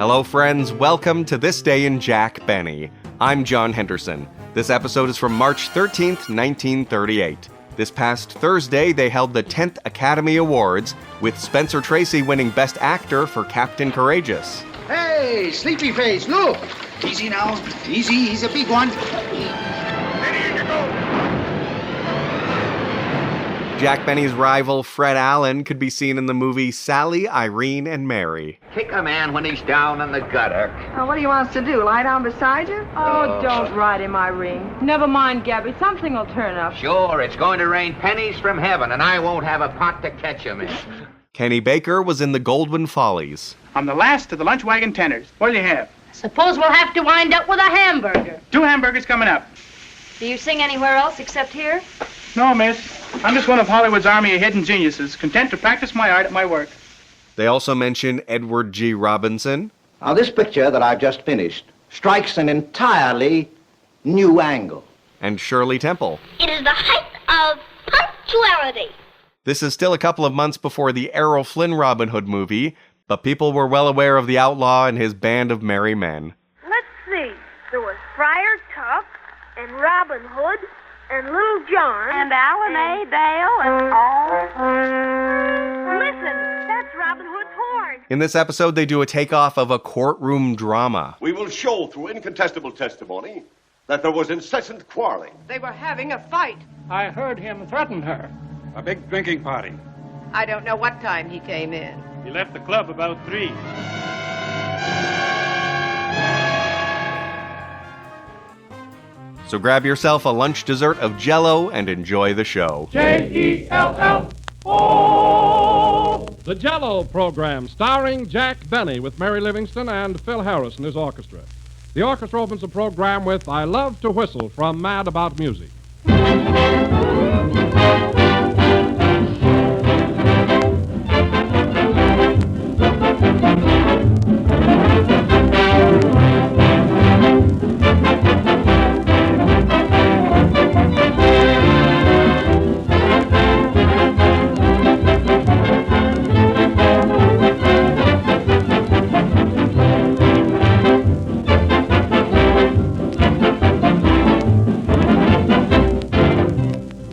Hello, friends. Welcome to This Day in Jack Benny. I'm John Henderson. This episode is from March 13th, 1938. This past Thursday, they held the 10th Academy Awards, with Spensor Tracy winning Best Actor for Captain Courageous. Hey, sleepy face, look. Easy now. Easy, he's a big one. Ready to go. Jack Benny's rival, Fred Allen, could be seen in the movie Sally, Irene, and Mary. Kick a man when he's down in the gutter. What do you want us to do, lie down beside you? Oh, don't ride him, Irene. Never mind, Gabby. Something will turn up. Sure, it's going to rain pennies from heaven, and I won't have a pot to catch him in. Kenny Baker was in the Goldwyn Follies. I'm the last of the lunch wagon tenors. What'll you have? Suppose we'll have to wind up with a hamburger. 2 hamburgers coming up. Do you sing anywhere else except here? No, miss. I'm just one of Hollywood's army of hidden geniuses, content to practice my art at my work. They also mention Edward G. Robinson. Now, this picture that I've just finished strikes an entirely new angle. And Shirley Temple. It is the height of punctuality. This is still a couple of months before the Errol Flynn Robin Hood movie, but people were well aware of the outlaw and his band of merry men. Let's see. There was Friar Tuck and Robin Hood and Little John And Alan A. Dale and all. Listen, that's Robin Hood's horn. In this episode, they do a takeoff of a courtroom drama. We will show through incontestable testimony that there was incessant quarreling. They were having a fight. I heard him threaten her. A big drinking party. I don't know what time he came in. He left the club about 3. So grab yourself a lunch dessert of Jell-O and enjoy the show. J-E-L-L-O. The Jell-O program, starring Jack Benny with Mary Livingston and Phil Harris and his orchestra. The orchestra opens the program with I Love to Whistle from Mad About Music.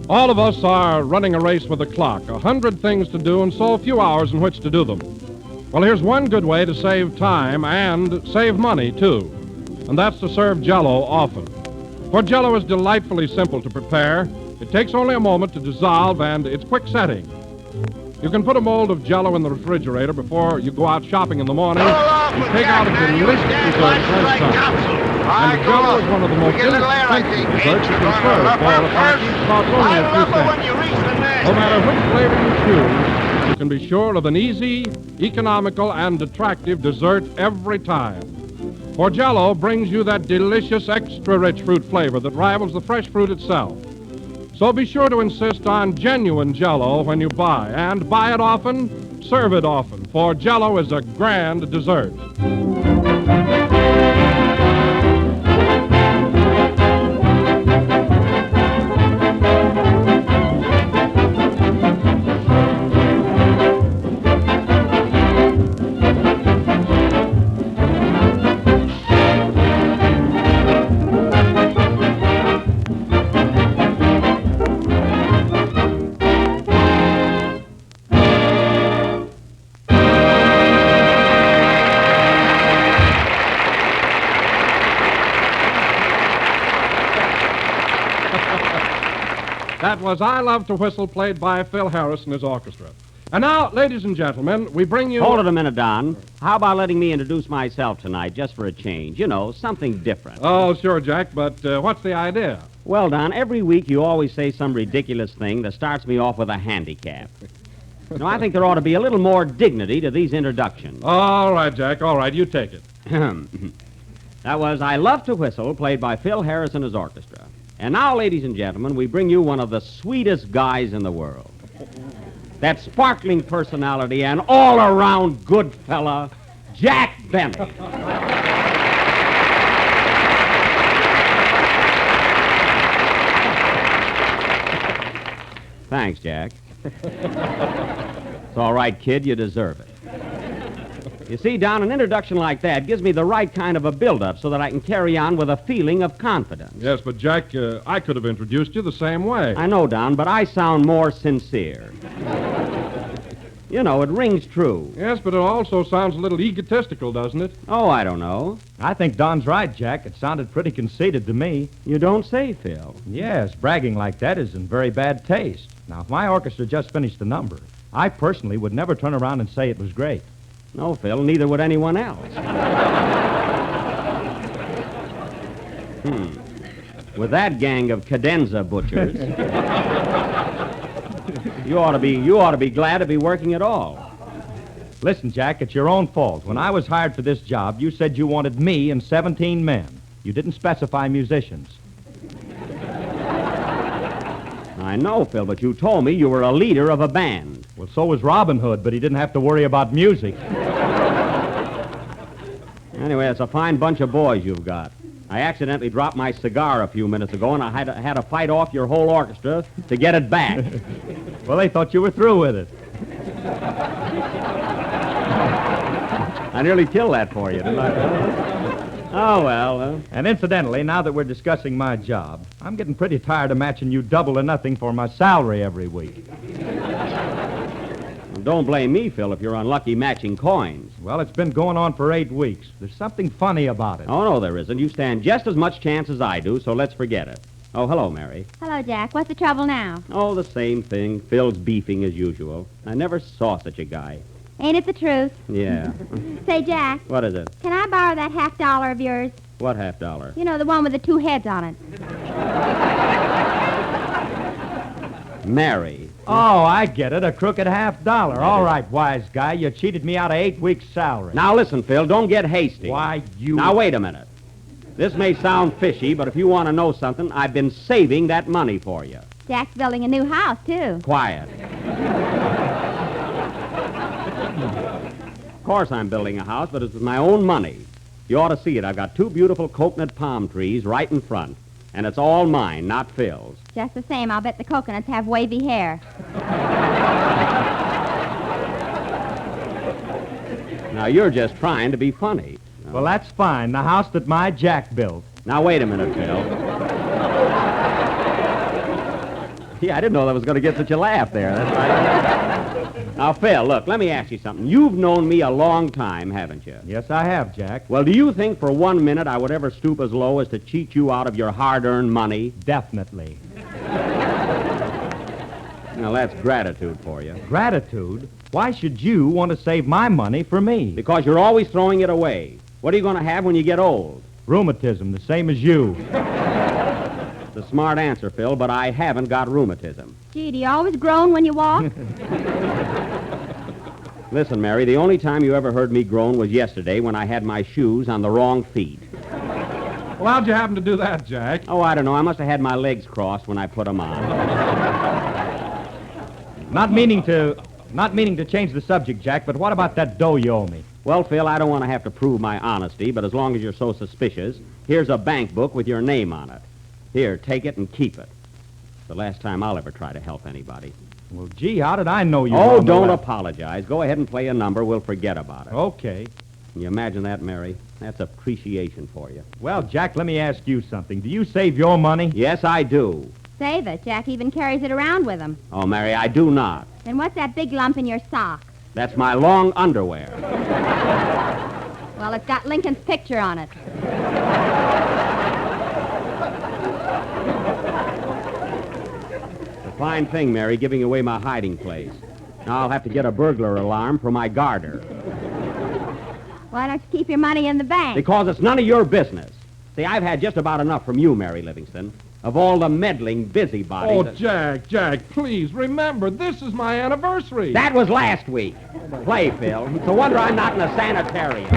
All of us are running a race with the clock, 100 things to do and so few hours in which to do them. Well, here's one good way to save time and save money, too, and that's to serve Jell-O often. For Jell-O is delightfully simple to prepare. It takes only a moment to dissolve, and it's quick setting. You can put a mold of Jell-O in the refrigerator before you go out shopping in the morning and take out a delicious dessert lunchtime. And Jell-O is one of the most inexpensive desserts you can serve for a party. Costs only a few cents. No matter which flavor you choose, you can be sure of an easy, economical, and attractive dessert every time. For Jell-O brings you that delicious, extra-rich fruit flavor that rivals the fresh fruit itself. So be sure to insist on genuine Jell-O when you buy, and buy it often, serve it often, for Jell-O is a grand dessert. That was I Love to Whistle, played by Phil Harris and his orchestra. And now, ladies and gentlemen, we bring you... Hold it a minute, Don. How about letting me introduce myself tonight, just for a change? You know, something different. Oh, sure, Jack, but what's the idea? Well, Don, every week you always say some ridiculous thing that starts me off with a handicap. Now, I think there ought to be a little more dignity to these introductions. All right, Jack, all right, you take it. That was I Love to Whistle, played by Phil Harris and his orchestra. And now, ladies and gentlemen, we bring you one of the sweetest guys in the world. That sparkling personality and all-around good fella, Jack Benny. Thanks, Jack. It's all right, kid. You deserve it. You see, Don, an introduction like that gives me the right kind of a build-up so that I can carry on with a feeling of confidence. Yes, but, Jack, I could have introduced you the same way. I know, Don, but I sound more sincere. You know, it rings true. Yes, but it also sounds a little egotistical, doesn't it? Oh, I don't know. I think Don's right, Jack. It sounded pretty conceited to me. You don't say, Phil. Yes, bragging like that is in very bad taste. Now, if my orchestra just finished the number, I personally would never turn around and say it was great. No, Phil, neither would anyone else. With that gang of cadenza butchers, you ought to be glad to be working at all. Listen, Jack, it's your own fault. When I was hired for this job, you said you wanted me and 17 men. You didn't specify musicians. I know, Phil, but you told me you were a leader of a band. Well, so was Robin Hood, but he didn't have to worry about music. Anyway, it's a fine bunch of boys you've got. I accidentally dropped my cigar a few minutes ago, and I had to fight off your whole orchestra to get it back. Well, they thought you were through with it. I nearly killed that for you, didn't I? Oh, well. And incidentally, now that we're discussing my job, I'm getting pretty tired of matching you double or nothing for my salary every week. Well, don't blame me, Phil, if you're unlucky matching coins. Well, it's been going on for 8 weeks. There's something funny about it. Oh, no, there isn't. You stand just as much chance as I do, so let's forget it. Oh, hello, Mary. Hello, Jack. What's the trouble now? Oh, the same thing. Phil's beefing as usual. I never saw such a guy. Ain't it the truth? Yeah. Say, Jack. What is it? Can I borrow that $50 of yours? What $50? You know, the one with the 2 heads on it. Mary. Oh, I get it. A crooked $50. All right, wise guy. You cheated me out of 8 weeks' salary. Now, listen, Phil. Don't get hasty. Why, you... Now, wait a minute. This may sound fishy, but if you want to know something, I've been saving that money for you. Jack's building a new house, too. Quiet. Of course I'm building a house, but it's with my own money. You ought to see it. I've got 2 beautiful coconut palm trees right in front, and it's all mine, not Phil's. Just the same, I'll bet the coconuts have wavy hair. Now, you're just trying to be funny. Well, that's fine. The house that my Jack built. Now, wait a minute, Phil. Yeah, I didn't know that was going to get such a laugh there. That's right. Now, Phil, look, let me ask you something. You've known me a long time, haven't you? Yes, I have, Jack. Well, do you think for 1 minute I would ever stoop as low as to cheat you out of your hard-earned money? Definitely. Now, that's gratitude for you. Gratitude? Why should you want to save my money for me? Because you're always throwing it away. What are you going to have when you get old? Rheumatism, the same as you. It's a smart answer, Phil, but I haven't got rheumatism. Gee, do you always groan when you walk? Listen, Mary, the only time you ever heard me groan was yesterday when I had my shoes on the wrong feet. Well, how'd you happen to do that, Jack? Oh, I don't know. I must have had my legs crossed when I put them on. Not meaning to change the subject, Jack, but what about that dough you owe me? Well, Phil, I don't want to have to prove my honesty, but as long as you're so suspicious, here's a bank book with your name on it. Here, take it and keep it. It's the last time I'll ever try to help anybody. Well, gee, how did I know you? Oh, don't apologize. Go ahead and play a number. We'll forget about it. Okay. Can you imagine that, Mary? That's appreciation for you. Well, Jack, let me ask you something. Do you save your money? Yes, I do. Save it. Jack even carries it around with him. Oh, Mary, I do not. Then what's that big lump in your sock? That's my long underwear. Well, it's got Lincoln's picture on it. It's a fine thing, Mary, giving away my hiding place. Now I'll have to get a burglar alarm for my garter. Why don't you keep your money in the bank? Because it's none of your business. See, I've had just about enough from you, Mary Livingston, of all the meddling busybodies. Oh, Jack, please, remember, this is my anniversary. That was last week. Play, Phil. It's a wonder I'm not in a sanitarium.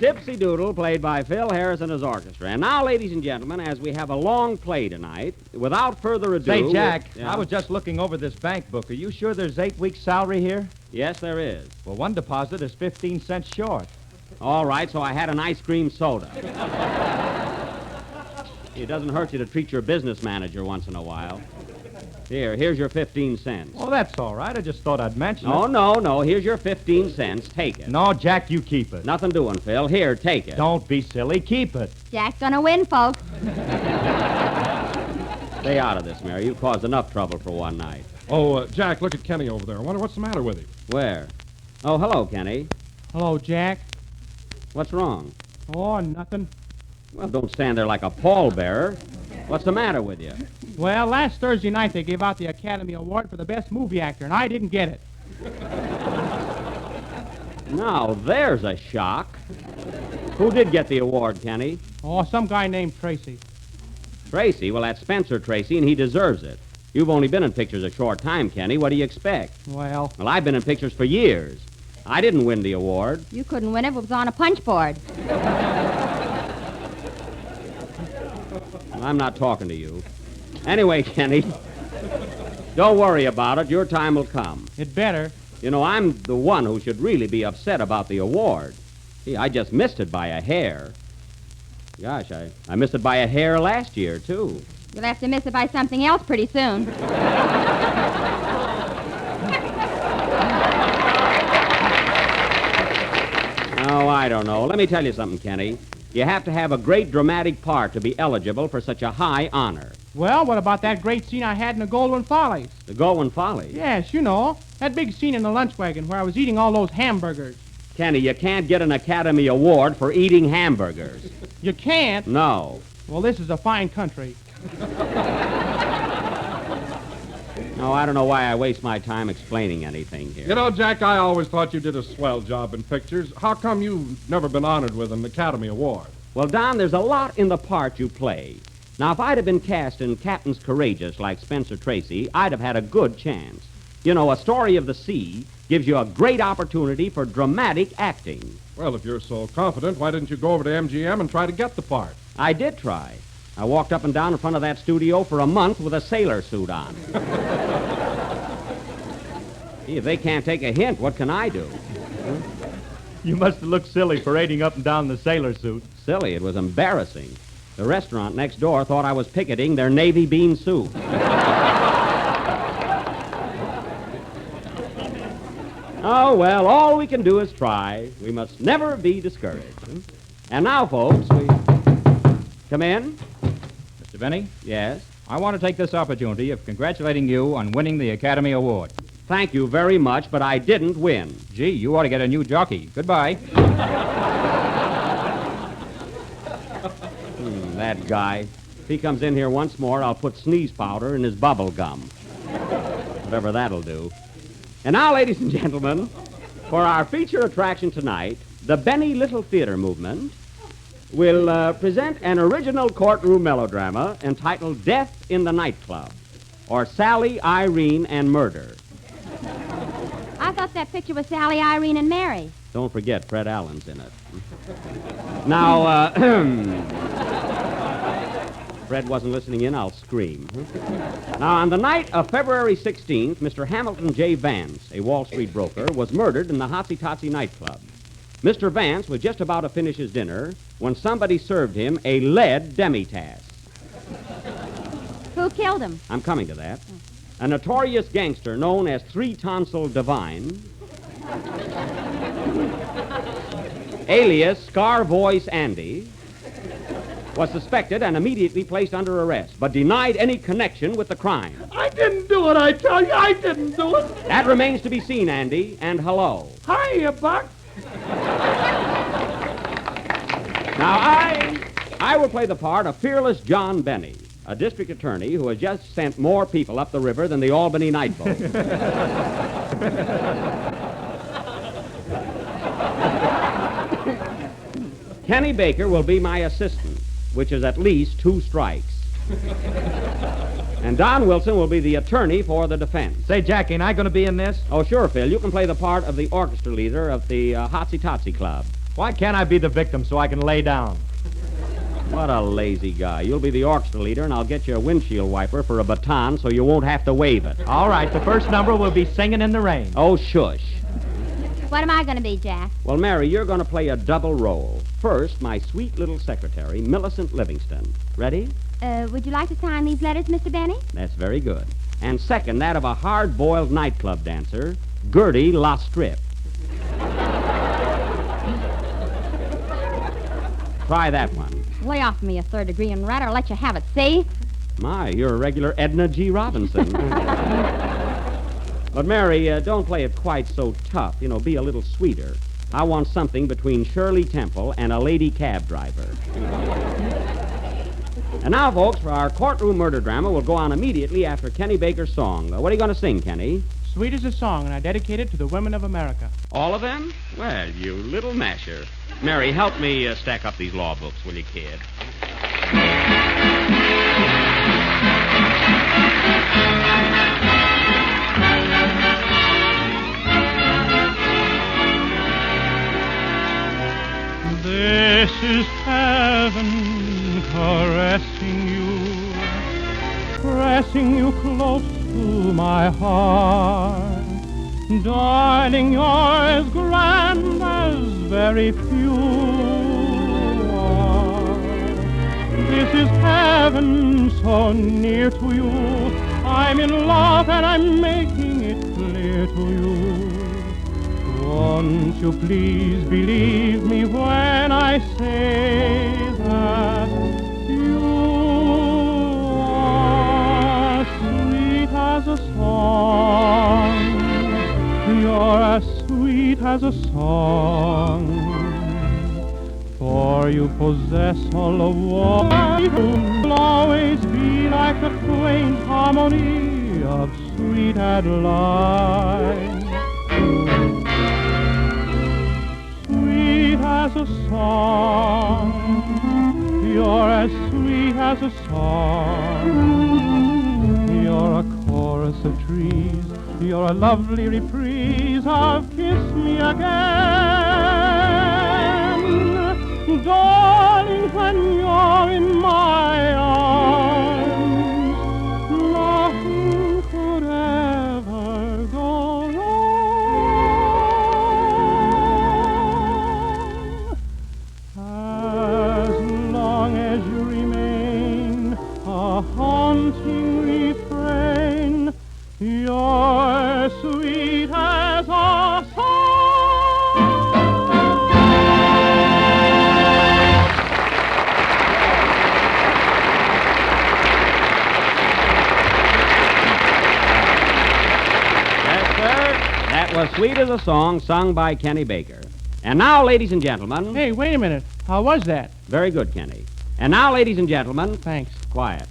Tipsy Doodle, played by Phil Harris and his orchestra. And now, ladies and gentlemen, as we have a long play tonight, without further ado... Say, Jack, Yeah? I was just looking over this bank book. Are you sure there's 8 weeks' salary here? Yes, there is. Well, one deposit is 15 cents short. All right, so I had an ice cream soda. It doesn't hurt you to treat your business manager once in a while. Here's your 15 cents. Oh, that's all right. I just thought I'd mention No, it. no. Here's your 15 cents. Take it. No, Jack, you keep it. Nothing doing, Phil. Here, take it. Don't be silly. Keep it. Jack's gonna win, folks. Stay out of this, Mary. You've caused enough trouble for one night. Oh, Jack, look at Kenny over there. I wonder what's the matter with him. Where? Oh, hello, Kenny. Hello, Jack. What's wrong? Oh, nothing. Well, don't stand there like a pallbearer. What's the matter with you? Well, last Thursday night they gave out the Academy Award for the best movie actor, and I didn't get it. Now, there's a shock. Who did get the award, Kenny? Oh, some guy named Tracy. Tracy? Well, that's Spensor Tracy, and he deserves it. You've only been in pictures a short time, Kenny. What do you expect? Well, I've been in pictures for years. I didn't win the award. You couldn't win it if it was on a punch board. I'm not talking to you. Anyway, Kenny, don't worry about it. Your time will come. it better. You know, I'm the one who should really be upset about the award. See, I just missed it by a hair. Gosh, I missed it by a hair last year, too. You'll have to miss it by something else pretty soon. Oh, I don't know. Let me tell you something, Kenny. You have to have a great dramatic part to be eligible for such a high honor. Well, what about that great scene I had in the Goldwyn Follies? The Goldwyn Follies? Yes, you know. That big scene in the lunch wagon where I was eating all those hamburgers. Kenny, you can't get an Academy Award for eating hamburgers. You can't? No. Well, this is a fine country. No, I don't know why I waste my time explaining anything here. You know, Jack, I always thought you did a swell job in pictures. How come you've never been honored with an Academy Award? Well, Don, there's a lot in the part you play. Now, if I'd have been cast in Captains Courageous like Spensor Tracy, I'd have had a good chance. You know, A Story of the Sea gives you a great opportunity for dramatic acting. Well, if you're so confident, why didn't you go over to MGM and try to get the part? I did try. I walked up and down in front of that studio for a month with a sailor suit on. Gee, if they can't take a hint, what can I do? Huh? You must have looked silly parading up and down in the sailor suit. Silly, it was embarrassing. The restaurant next door thought I was picketing their navy bean soup. Oh, well, all we can do is try. We must never be discouraged. And now, folks, we... Come in. Mr. Benny? Yes? I want to take this opportunity of congratulating you on winning the Academy Award. Thank you very much, but I didn't win. Gee, you ought to get a new jockey. Goodbye. That guy. If he comes in here once more, I'll put sneeze powder in his bubble gum. Whatever that'll do. And now, ladies and gentlemen, for our feature attraction tonight, the Benny Little Theater Movement will present an original courtroom melodrama entitled Death in the Nightclub, or Sally, Irene, and Murder. I thought that picture was Sally, Irene, and Mary. Don't forget, Fred Allen's in it. Now, Fred wasn't listening in, I'll scream. Now, on the night of February 16th, Mr. Hamilton J. Vance, a Wall Street broker, was murdered in the Hotsy Totsy nightclub. Mr. Vance was just about to finish his dinner when somebody served him a lead demitasse. Who killed him? I'm coming to that. A notorious gangster known as Three Tonsil Divine, alias Scar Voice Andy, was suspected and immediately placed under arrest, but denied any connection with the crime. I didn't do it, I tell you, I didn't do it. That remains to be seen, Andy, and hello. Hiya, Buck. Now, I will play the part of fearless John Benny, a district attorney who has just sent more people up the river than the Albany night boat. Kenny Baker will be my assistant, which is at least 2 strikes. And Don Wilson will be the attorney for the defense. Say, Jack, ain't I going to be in this? Oh, sure, Phil. You can play the part of the orchestra leader of the Hotsy Totsy Club. Why can't I be the victim so I can lay down? What a lazy guy. You'll be the orchestra leader, and I'll get you a windshield wiper for a baton so you won't have to wave it. All right, the first number will be Singing in the Rain. Oh, shush. What am I going to be, Jack? Well, Mary, you're going to play a double role. First, my sweet little secretary, Millicent Livingston. Ready? Would you like to sign these letters, Mr. Benny? That's very good. And second, that of a hard-boiled nightclub dancer, Gertie La Strip. Try that one. Lay off me, a third degree and rat, or I'll let you have it, see? My, you're a regular Edna G. Robinson. But, Mary, don't play it quite so tough. Be a little sweeter. I want something between Shirley Temple and a lady cab driver. And now, folks, for our courtroom murder drama, we'll go on immediately after Kenny Baker's song. What are you going to sing, Kenny? Sweet is a song, and I dedicate it to the women of America. All of them? Well, you little masher. Mary, help me stack up these law books, will you, kid? This is heaven caressing you, pressing you close to my heart. Darling, you're as grand as very few are. This is heaven so near to you. I'm in love and I'm making it clear to you. Won't you please believe me when I say that you are sweet as a song. You're as sweet as a song, for you possess all the warmth. You'll always be like the quaint harmony of sweet Adeline. Sweet as a song, you're as sweet as a song. You're a chorus of trees. You're a lovely reprise of Kiss Me Again. Darling, when you're in my arms, nothing could ever go wrong. As long as you remain a haunting refrain, you're sweet as a song. Yes, sir. That was Sweet as a Song, sung by Kenny Baker. And now, ladies and gentlemen... Hey, wait a minute. How was that? Very good, Kenny. And now, ladies and gentlemen... Thanks. Quiet.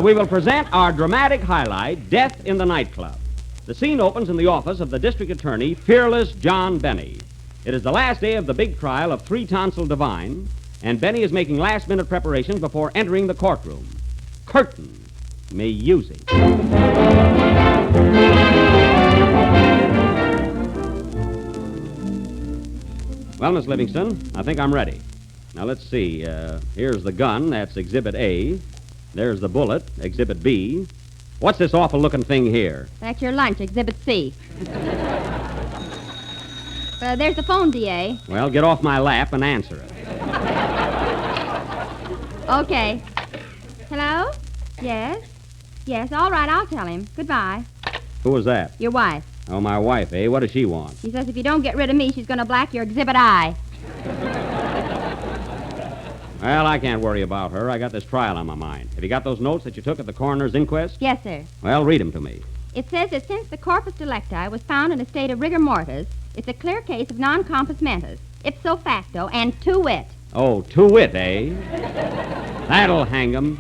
We will present our dramatic highlight, Death in the Nightclub. The scene opens in the office of the district attorney, Fearless John Benny. It is the last day of the big trial of Three Tonsil Divine, and Benny is making last-minute preparations before entering the courtroom. Curtain. Music. Well, Miss Livingston, I think I'm ready. Now, let's see. Here's the gun. That's Exhibit A. There's the bullet, Exhibit B. What's this awful-looking thing here? That's your lunch, Exhibit C. There's the phone, D.A. Well, get off my lap and answer it. Okay. Hello? Yes? Yes, all right, I'll tell him. Goodbye. Who was that? Your wife. Oh, my wife, eh? What does she want? She says if you don't get rid of me, she's going to black your Exhibit I. Well, I can't worry about her. I got this trial on my mind. Have you got those notes that you took at the coroner's inquest? Yes, sir. Well, read them to me. It says that since the corpus delicti was found in a state of rigor mortis, it's a clear case of non compos mentis, ipso facto, and to wit. Oh, to wit, eh? That'll hang 'em.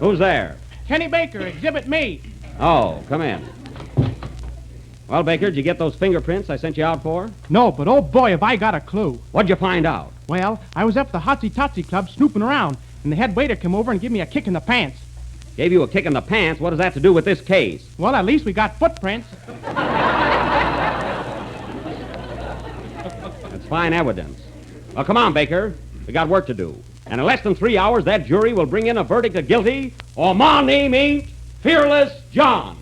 Who's there? Kenny Baker, exhibit me. Oh, come in. Well, Baker, did you get those fingerprints I sent you out for? No, but oh boy, have I got a clue. What'd you find out? Well, I was up at the Hotsy Totsy Club snooping around, and the head waiter came over and gave me a kick in the pants. Gave you a kick in the pants. What does that to do with this case? Well, at least we got footprints. That's fine evidence. Well, come on, Baker. We got work to do. And in less than 3 hours, that jury will bring in a verdict of guilty, or my name ain't Fearless John.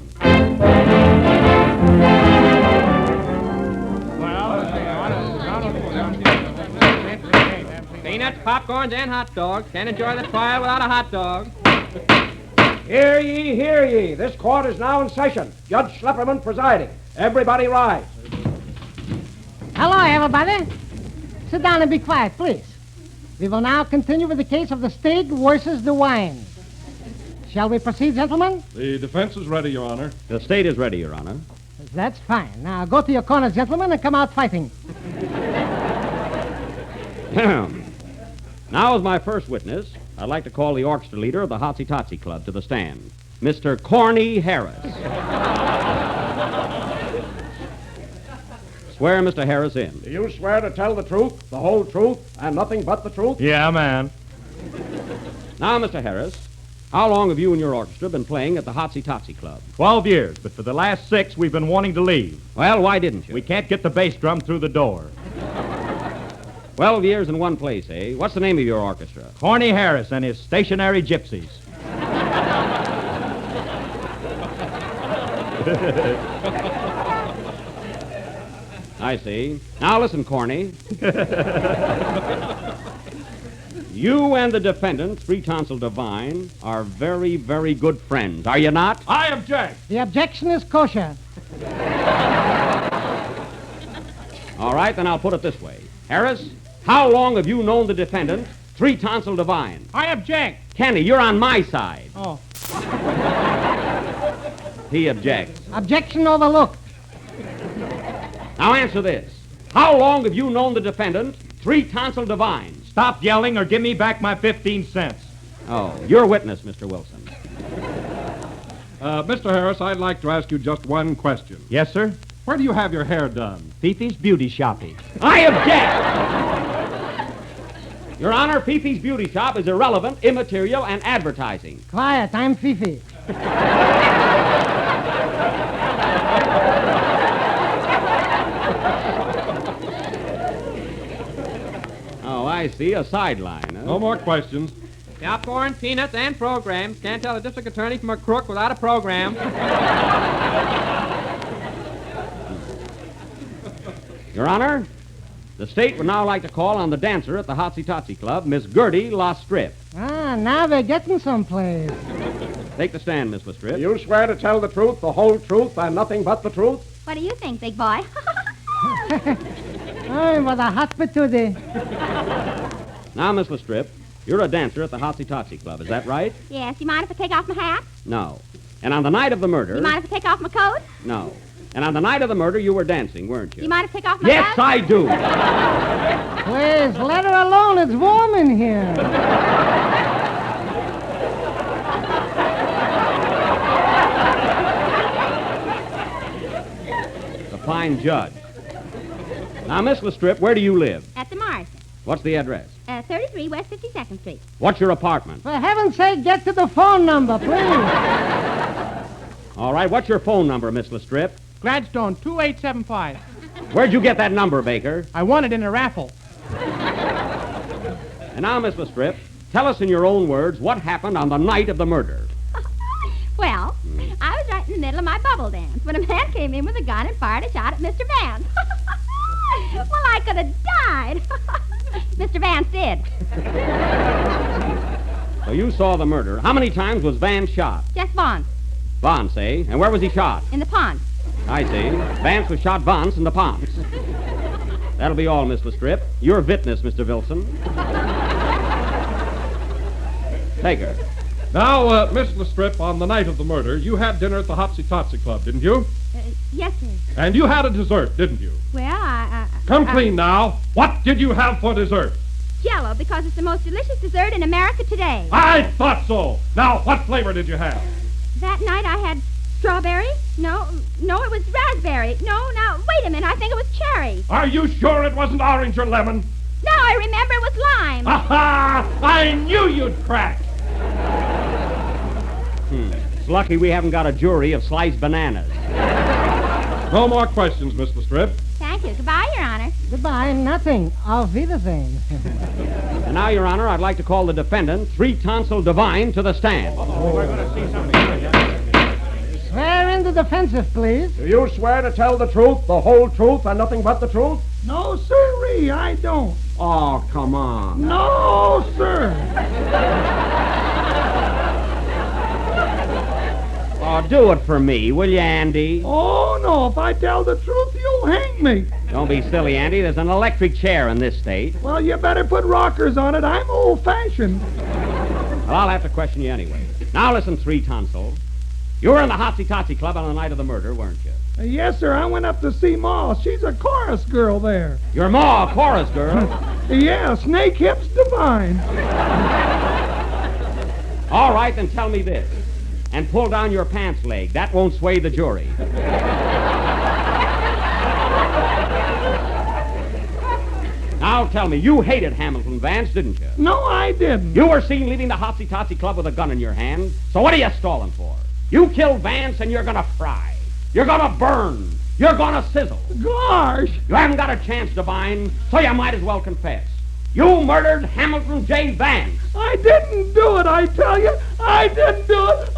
Peanuts, popcorns, and hot dogs. Can't enjoy the trial without a hot dog. Hear ye, hear ye. This court is now in session. Judge Schlepperman presiding. Everybody rise. Hello, everybody. Sit down and be quiet, please. We will now continue with the case of the steak versus the wine. Shall we proceed, gentlemen? The defense is ready, Your Honor. The state is ready, Your Honor. That's fine. Now go to your corners, gentlemen, and come out fighting. Now, as my first witness, I'd like to call the orchestra leader of the Hotsy Totsy Club to the stand, Mr. Corny Harris. Swear Mr. Harris in. Do you swear to tell the truth, the whole truth, and nothing but the truth? Yeah, man. Now, Mr. Harris, how long have you and your orchestra been playing at the Hotsy Totsy Club? 12 years, but for the last 6, we've been wanting to leave. Well, why didn't you? We can't get the bass drum through the door. 12 years in one place, eh? What's the name of your orchestra? Corny Harris and his stationary gypsies. I see. Now listen, Corny. You and the defendant, Three Tonsil Divine, are very, very good friends, are you not? I object. The objection is kosher. All right, then I'll put it this way. Harris, how long have you known the defendant, Three Tonsil Divine? I object. Kenny, you're on my side. Oh. He objects. Objection overlooked. Now answer this. How long have you known the defendant, Three Tonsil Divine? Stop yelling or give me back my 15 cents. Oh, your witness, Mr. Wilson. Mr. Harris, I'd like to ask you just one question. Yes, sir? Where do you have your hair done? Fifi's Beauty Shoppy. I object! Your Honor, Fifi's Beauty Shop is irrelevant, immaterial, and advertising. Quiet, I'm Fifi. Oh, I see. A sideline. Huh? No more questions. Popcorn, peanuts, and programs. Can't tell a district attorney from a crook without a program. Your Honor, the state would now like to call on the dancer at the Hotsy Totsy Club, Miss Gertie Lastrip. Ah, now we're getting someplace. Take the stand, Miss Lastrip. Do you swear to tell the truth, the whole truth, and nothing but the truth? What do you think, big boy? Oh, what a hot patootie. Now, Miss Lastrip, you're a dancer at the Hotsy Totsy Club, is that right? Yes, you mind if I take off my hat? No. And on the night of the murder... You mind if I take off my coat? No. And on the night of the murder, you were dancing, weren't you? You mind if I take off my Yes, hat? I do. Please, let her alone. It's warm in here. The fine judge. Now, Miss Lastrip, where do you live? At the Morrison. What's the address? 33 West 52nd Street. What's your apartment? For heaven's sake, get to the phone number, please. All right, what's your phone number, Miss Lastrip? Gladstone, 2875. Where'd you get that number, Baker? I won it in a raffle. And now, Miss Lastrip, tell us in your own words what happened on the night of the murder. Well, I was right in the middle of my bubble dance when a man came in with a gun and fired a shot at Mr. Vance. Well, I could have died. Mr. Vance did. So you saw the murder. How many times was Vance shot? Just once. Vance, eh? And where was he shot? In the pond. I see. Vance was shot Vance in the pond. That'll be all, Miss Lastrip. Your witness, Mr. Wilson. Take her. Now, Miss Lastrip, on the night of the murder, you had dinner at the Hotsy Totsy Club, didn't you? Yes, sir. And you had a dessert, didn't you? Well, Come clean now. What did you have for dessert? Jell-O, because it's the most delicious dessert in America today. I thought so. Now, what flavor did you have? That night I had strawberry. No, it was raspberry. No, now, wait a minute. I think it was cherry. Are you sure it wasn't orange or lemon? No, I remember it was lime. Ha ha! I knew you'd crack. It's lucky we haven't got a jury of sliced bananas. No more questions, Mr. Strip. Thank you. Goodbye, Your Honor. Goodbye, nothing. Auf Wiedersehen. And now, Your Honor, I'd like to call the defendant, 3-Tonsil Divine, to the stand. We're going to see something. Swear in the defensive, please. Do you swear to tell the truth, the whole truth, and nothing but the truth? No, sirree, I don't. Oh, come on. No, sir. Oh, do it for me, will you, Andy? Oh, no, if I tell the truth, you'll hang me. Don't be silly, Andy. There's an electric chair in this state. Well, you better put rockers on it. I'm old-fashioned. Well, I'll have to question you anyway. Now listen, 3-Tonsil. You were in the Hotsy-Totsy Club on the night of the murder, weren't you? Yes, sir. I went up to see Ma. She's a chorus girl there. Your Ma, a chorus girl? Yeah, Snake Hips Divine. All right, then tell me this. And pull down your pants leg. That won't sway the jury. Now tell me, you hated Hamilton Vance, didn't you? No, I didn't. You were seen leaving the Hotsy-Totsy Club with a gun in your hand. So what are you stalling for? You killed Vance and you're gonna fry. You're gonna burn. You're gonna sizzle. Gosh. You haven't got a chance, Divine, so you might as well confess. You murdered Hamilton J. Vance. I didn't do it, I tell you. I didn't do it.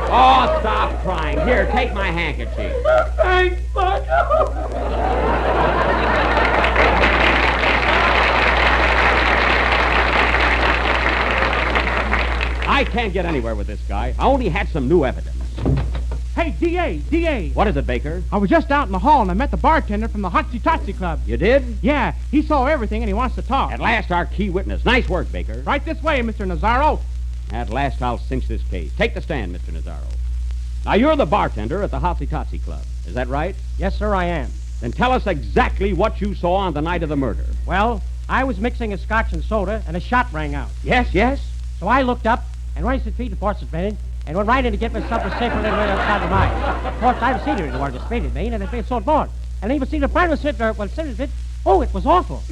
Oh, stop crying. Here, take my handkerchief. Thanks, Buck. I can't get anywhere with this guy. I only had some new evidence. Hey, D.A. What is it, Baker? I was just out in the hall and I met the bartender from the Hotsy-Totsy Club. You did? Yeah, he saw everything and he wants to talk. At last, our key witness. Nice work, Baker. Right this way, Mr. Nazaro. At last, I'll cinch this case. Take the stand, Mr. Nazaro. Now, you're the bartender at the Hotsy-Totsy Club. Is that right? Yes, sir, I am. Then tell us exactly what you saw on the night of the murder. Well, I was mixing a scotch and soda, and a shot rang out. Yes? So I looked up, and when I said feet, the force was spinning, and went right in to get myself a safer than right outside the mine. Of course, I was seated in the spinning me, and it so bored. And even see the friend was sitting there, oh, it was awful.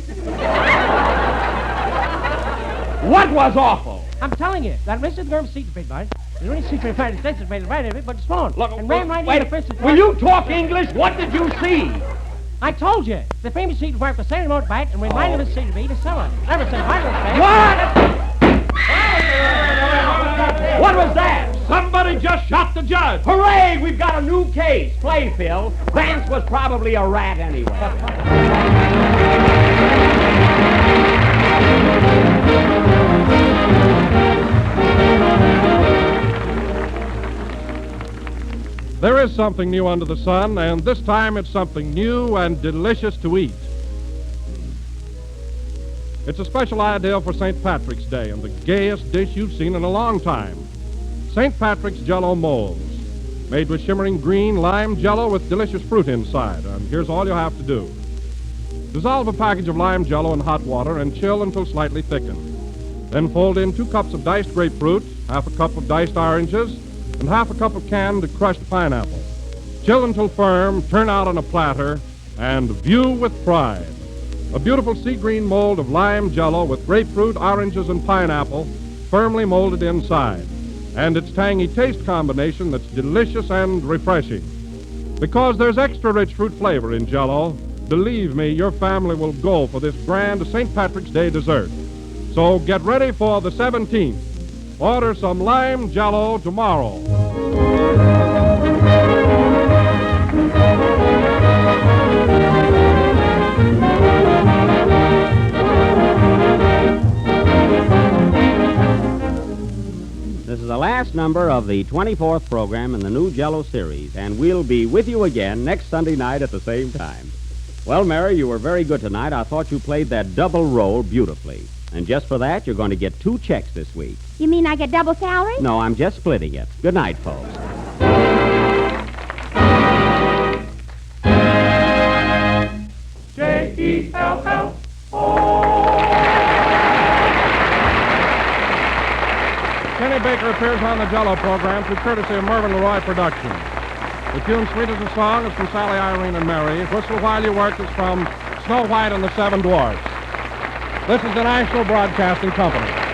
What was awful? I'm telling you, that Mr. Girl seat big mine. The only secret of United States is made right of it, but it's phone. Look, and ran right wait, into the first. Will you talk English? What did you see? I told you. The famous seat where was standing motorbike, and we minded the seat to be the cellar. Never said What was that? Somebody just shot the judge. Hooray! We've got a new case. Play, Phil. Vance was probably a rat anyway. There is something new under the sun, and this time it's something new and delicious to eat. It's a special idea for St. Patrick's Day and the gayest dish you've seen in a long time. St. Patrick's Jell-O molds, made with shimmering green lime Jell-O with delicious fruit inside. And here's all you have to do. Dissolve a package of lime Jell-O in hot water and chill until slightly thickened. Then fold in 2 cups of diced grapefruit, half a cup of diced oranges, and half a cup of canned crushed pineapple. Chill until firm, turn out on a platter, and view with pride. A beautiful sea green mold of lime Jell-O with grapefruit, oranges, and pineapple firmly molded inside. And its tangy taste combination that's delicious and refreshing. Because there's extra rich fruit flavor in Jell-O, believe me, your family will go for this grand St. Patrick's Day dessert. So get ready for the 17th. Order some lime Jell-O tomorrow. This is the last number of the 24th program in the new Jell-O series, and we'll be with you again next Sunday night at the same time. Well, Mary, you were very good tonight. I thought you played that double role beautifully. And just for that, you're going to get 2 checks this week. You mean I get double salary? No, I'm just splitting it. Good night, folks. Jell-O. Kenny Baker appears on the Jell-O program through courtesy of Mervyn LeRoy Productions. The tune Sweet as a Song is from Sally, Irene, and Mary. Whistle While You Work is from Snow White and the Seven Dwarfs. This is the National Broadcasting Company.